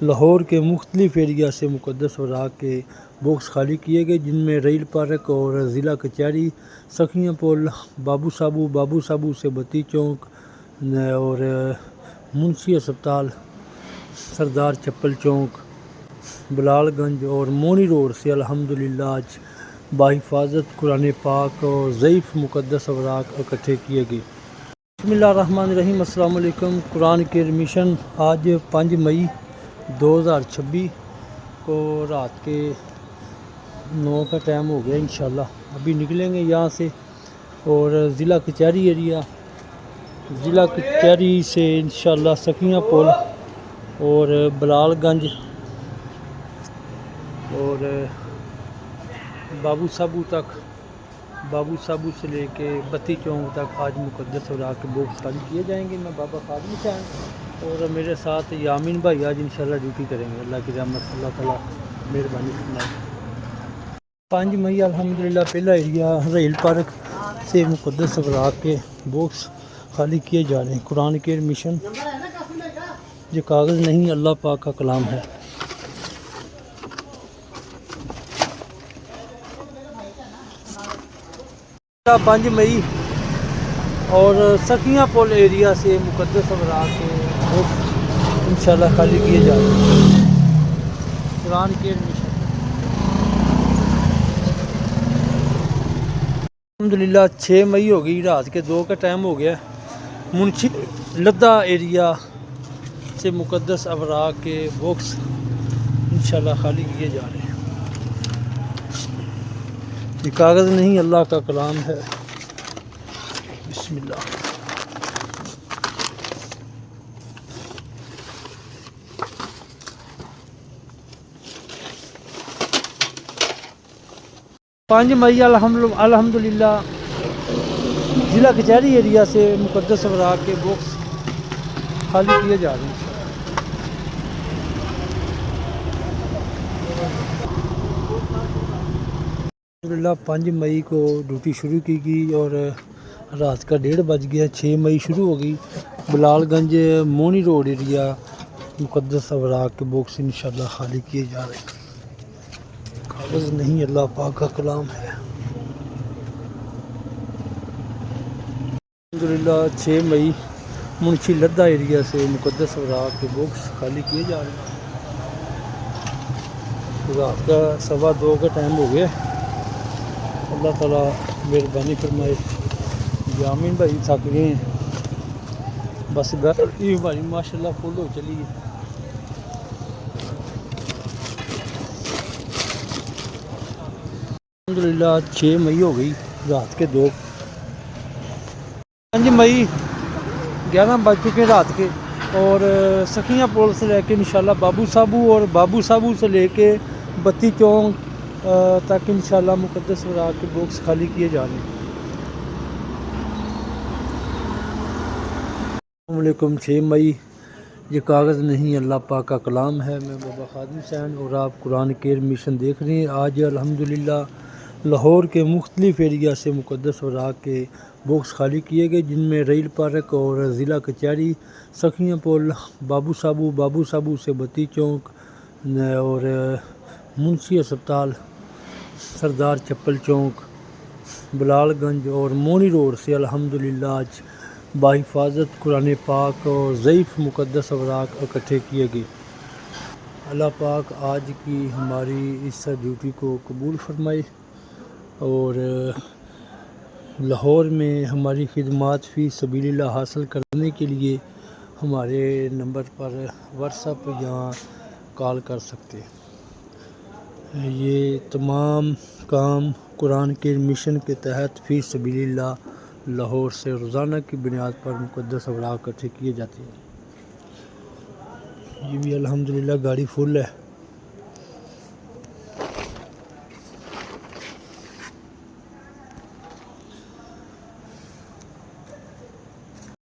لاہور کے مختلف ایریا سے مقدس اوراق کے باکس خالی کیے گئے، جن میں ریل پارک اور ضلع کچہری، سکھیاں پل، بابو صابو سے بتی چوک اور منشی اسپتال، سردار چپل چوک، بلال گنج اور مونی روڈ سے الحمدللہ آج بحفاظت قرآن پاک اور ضعیف مقدس اوراق اکٹھے کیے گئے۔ بسم اللہ الرحمن الرحیم۔ السلام علیکم۔ قرآن کے مشن آج 5 مئی 2026 کو رات کے 9 کا ٹائم ہو گیا، انشاءاللہ ابھی نکلیں گے یہاں سے اور ضلع کچہری ایریا، ضلع کچہری سے انشاءاللہ سکھیاں پل اور بلال گنج اور بابو صابو سے لے کے بتی چوک تک آج مقدس اوراق کے باکس خالی کیے جائیں گے۔ میں بابا خادم حسین اور میرے ساتھ یامین بھائی آج انشاءاللہ ڈیوٹی کریں گے۔ اللہ کی رحمت سے اللہ تعالیٰ مہربانی فرمائے۔ 5 مئی الحمدللہ پہلا ایریا ریل پارک سے مقدس اوراق کے باکس خالی کیے جا رہے ہیں۔ قرآن کے مشن، یہ کاغذ نہیں اللہ پاک کا کلام ہے۔ 5 مئی اور سکھیاں پل ایریا سے مقدس اوراق کے باکس انشاءاللہ خالی کیے جا رہے ہیں۔ قرآن کے مشن الحمدللہ 6 مئی ہو گئی، رات کے 2 کا ٹائم ہو گیا۔ منشی لدہ ایریا سے مقدس اوراق کے باکس انشاءاللہ خالی کیے جا رہے ہیں۔ یہ کاغذ نہیں اللہ کا کلام ہے۔ بسم اللہ۔ 5 مئی الحمدللہ ضلع کچہری ایریا سے مقدس اوراق کے باکس خالی کیے جا رہے ہیں۔ الحمدللہ 5 مئی کو ڈیوٹی شروع کی گئی اور رات کا 1:30 بج گیا۔ 6 مئی شروع ہو گئی۔ بلال گنج مونی روڈ ایریا مقدس اوراق کے باکس انشاءاللہ خالی کیے جا رہے ہیں۔ کاغذ نہیں اللہ پاک کا کلام ہے۔ الحمدللہ 6 مئی منشی لدہ ایریا سے مقدس اوراق کے باکس خالی کیے جا رہے ہیں۔ رات کا 2:15 کا ٹائم ہو گیا۔ اللہ تعالیٰ مہربانی فرمائے۔ یامین بھائی تھک گئے ہیں، بس گاڑی بھائی ماشاءاللہ فل ہو چلی ہے۔ الحمدللہ 6 مئی ہو گئی، رات کے 2۔ 5 مئی 11 بج چکے رات کے اور سکھیاں پل سے لے کے انشاءاللہ بابو صابو سے لے کے بتی چوک تک انشاءاللہ مقدس اوراق کے باکس خالی کیے جا رہے ہیں۔ السلام علیکم۔ 6 مئی، یہ کاغذ نہیں اللہ پاک کا کلام ہے۔ میں بابا خادم حسین اور آپ قرآن کے مشن دیکھ رہے ہیں۔ آج الحمدللہ لاہور کے مختلف ایریا سے مقدس اوراق کے باکس خالی کیے گئے، جن میں ریل پارک اور ضلع کچہری، سکھیاں پل، بابو صابو سے بتی چوک اور منشی اسپتال، سردار چپل چوک، بلال گنج اور مونی روڈ سے الحمدللہ آج بحفاظت قرآن پاک اور ضعیف مقدس اوراق اکٹھے کیے گئے۔ اللہ پاک آج کی ہماری اس ڈیوٹی کو قبول فرمائے اور لاہور میں ہماری خدمات فی سبیل اللہ حاصل کرنے کے لیے ہمارے نمبر پر واٹس ایپ یا کال کر سکتے ہیں۔ یہ تمام کام قرآن کے مشن کے تحت فی سبیل اللہ لاہور سے روزانہ کی بنیاد پر مقدس اوراق اکٹھے کیے جاتے ہیں۔ یہ بھی الحمدللہ گاڑی فل ہے۔